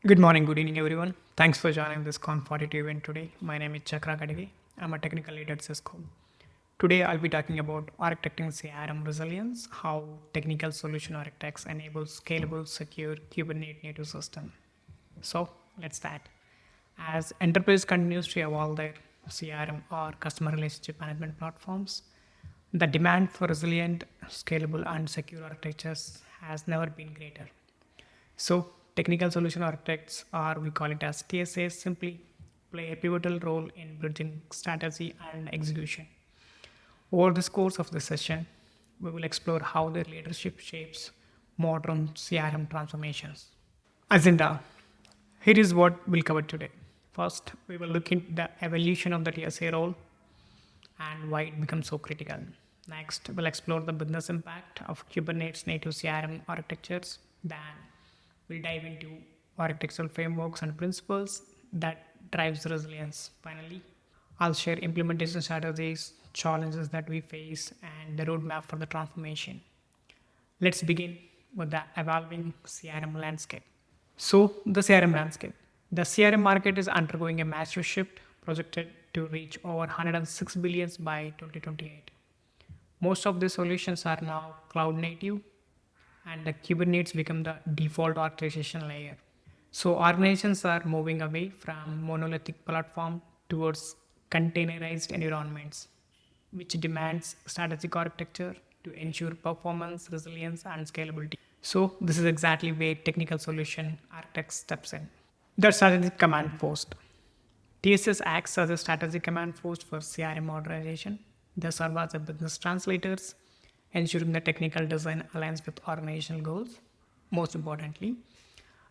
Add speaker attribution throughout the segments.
Speaker 1: Good morning, good evening, everyone. Thanks for joining this Conf42 event today. My name is Chakra Gadige. I'm a technical lead at Cisco. Today, I'll be talking about architecting CRM resilience, how technical solution architects enable scalable, secure Kubernetes native system. So, let's start. As enterprise continues to evolve their CRM or customer relationship management platforms, the demand for resilient, scalable, and secure architectures has never been greater. So, technical solution architects, or we call it as TSAs, simply play a pivotal role in bridging strategy and execution. Over the course of the session, we will explore how their leadership shapes modern CRM transformations. Agenda. Here is what we'll cover today. First, we will look into the evolution of the TSA role and why it becomes so critical. Next, we'll explore the business impact of Kubernetes native CRM architectures. Then, we'll dive into architectural frameworks and principles that drives resilience. Finally, I'll share implementation strategies, challenges that we face, and the roadmap for the transformation. Let's begin with the evolving CRM landscape. So, the CRM landscape. The CRM market is undergoing a massive shift projected to reach over 106 billions by 2028. Most of these solutions are now cloud native and the Kubernetes become the default orchestration layer. So organizations are moving away from monolithic platform towards containerized environments, which demands strategic architecture to ensure performance, resilience, and scalability. So this is exactly where technical solution architect steps in. The strategic command post. TSS acts as a strategic command post for CRM modernization. They serve as a business translators, ensuring the technical design aligns with organizational goals. Most importantly,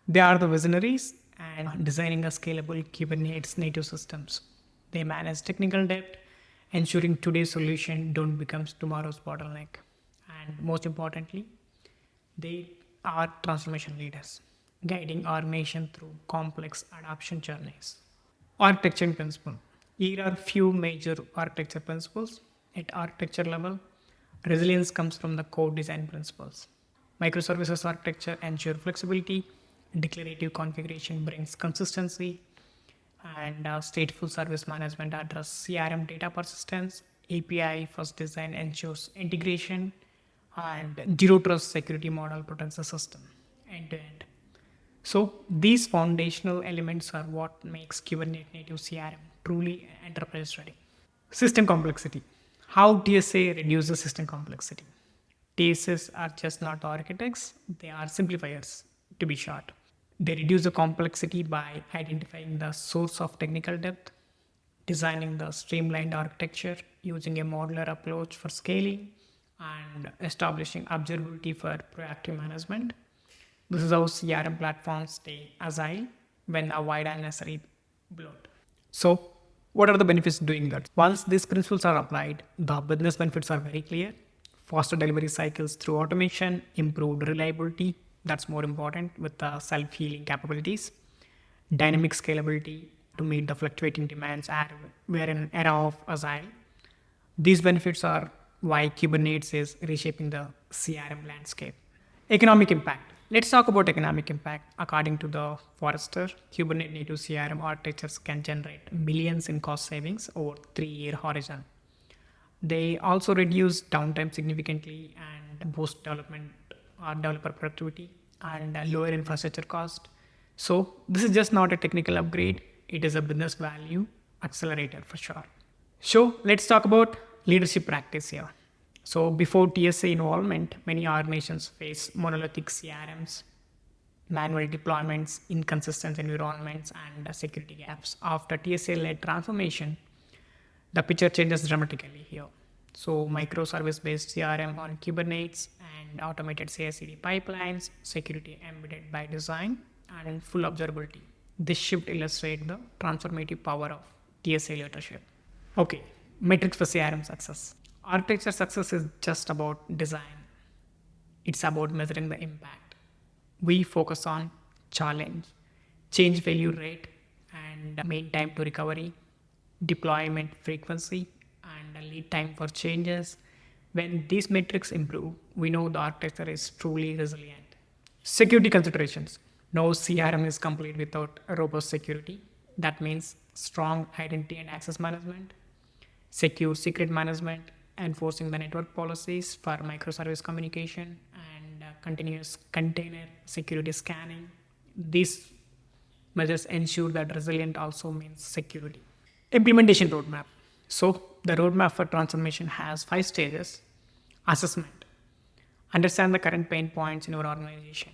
Speaker 1: they are the visionaries and designing a scalable Kubernetes native systems. They manage technical debt, ensuring today's solution don't become tomorrow's bottleneck. And most importantly, they are transformation leaders, guiding our nation through complex adoption journeys. Architecture principle. Here are few major architecture principles. At architecture level, resilience comes from the core design principles. Microservices architecture ensure flexibility, declarative configuration brings consistency, and stateful service management address CRM data persistence. API first design ensures integration, and zero trust security model protects the system end to end. So these foundational elements are what makes Kubernetes native CRM truly enterprise ready. System complexity. How TSA reduces system complexity? TSAs are just not architects, they are simplifiers, to be short. They reduce the complexity by identifying the source of technical depth, designing the streamlined architecture using a modular approach for scaling, and establishing observability for proactive management. This is how CRM platforms stay agile when avoid unnecessary bloat. So, what are the benefits of doing that? Once these principles are applied, the business benefits are very clear. Faster delivery cycles through automation, improved reliability, that's more important with the self healing capabilities, dynamic scalability to meet the fluctuating demands. And we're in an era of agile. These benefits are why Kubernetes is reshaping the CRM landscape. Economic impact. Let's talk about economic impact. According to the Forrester, Kubernetes native CRM architectures can generate millions in cost savings over 3 year horizon. They also reduce downtime significantly and boost development or developer productivity and lower infrastructure cost. So this is just not a technical upgrade; it is a business value accelerator for sure. So let's talk about leadership practice here. So before TSA involvement, many organizations face monolithic CRMs, manual deployments, inconsistent environments, and security gaps. After TSA-led transformation, the picture changes dramatically here. So microservice-based CRM on Kubernetes and automated CI/CD pipelines, security embedded by design, and full observability. This shift illustrates the transformative power of TSA leadership. Okay, metrics for CRM success. Architecture success is just about design. It's about measuring the impact. We focus on challenge, change failure rate, and mean time to recovery, deployment frequency, and lead time for changes. When these metrics improve, we know the architecture is truly resilient. Security considerations. No CRM is complete without robust security. That means strong identity and access management, secure secret management, enforcing the network policies for microservice communication, and continuous container security scanning. These measures ensure that resilient also means security. Implementation roadmap. So, the roadmap for transformation has 5 stages. Assessment. Understand the current pain points in your organization.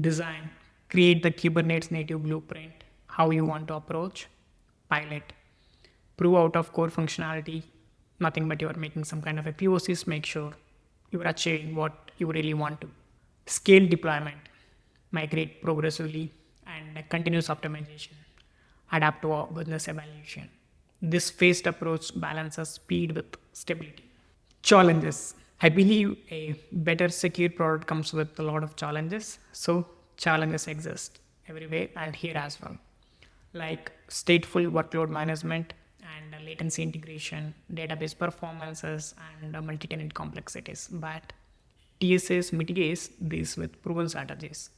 Speaker 1: Design. Create the Kubernetes native blueprint, how you want to approach. Pilot. Prove out of core functionality, nothing but you are making some kind of a POCs, make sure you are achieving what you really want to. Scale deployment, migrate progressively, and continuous optimization, adapt to our business evaluation. This phased approach balances speed with stability. Challenges. I believe a better secure product comes with a lot of challenges. So challenges exist everywhere and here as well. Like stateful workload management and latency integration, database performances, and multi-tenant complexities. But TSS mitigates these with proven strategies.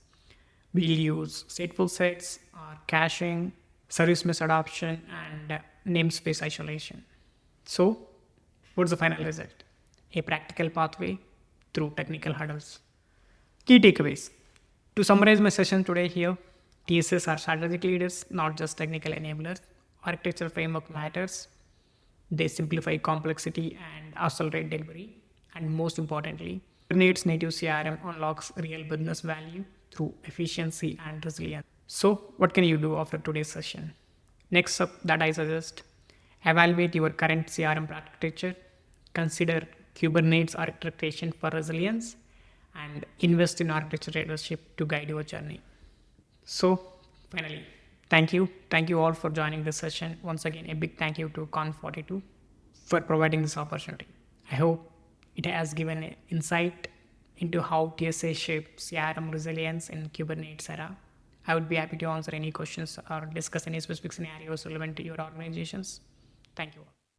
Speaker 1: We'll use stateful sets or caching, service mesh adoption, and namespace isolation. So, what's the final result? A practical pathway through technical hurdles. Key takeaways. To summarize my session today here, TSS are strategic leaders, not just technical enablers. Architecture framework matters. They simplify complexity and accelerate delivery. And most importantly, Kubernetes native CRM unlocks real business value through efficiency and resilience. So, what can you do after today's session? Next up, that I suggest, evaluate your current CRM architecture, consider Kubernetes architecture for resilience, and invest in architecture leadership to guide your journey. So, finally, thank you. Thank you all for joining this session. Once again, a big thank you to Conf42 for providing this opportunity. I hope it has given an insight into how TSA shapes CRM resilience in Kubernetes era. I would be happy to answer any questions or discuss any specific scenarios relevant to your organizations. Thank you all.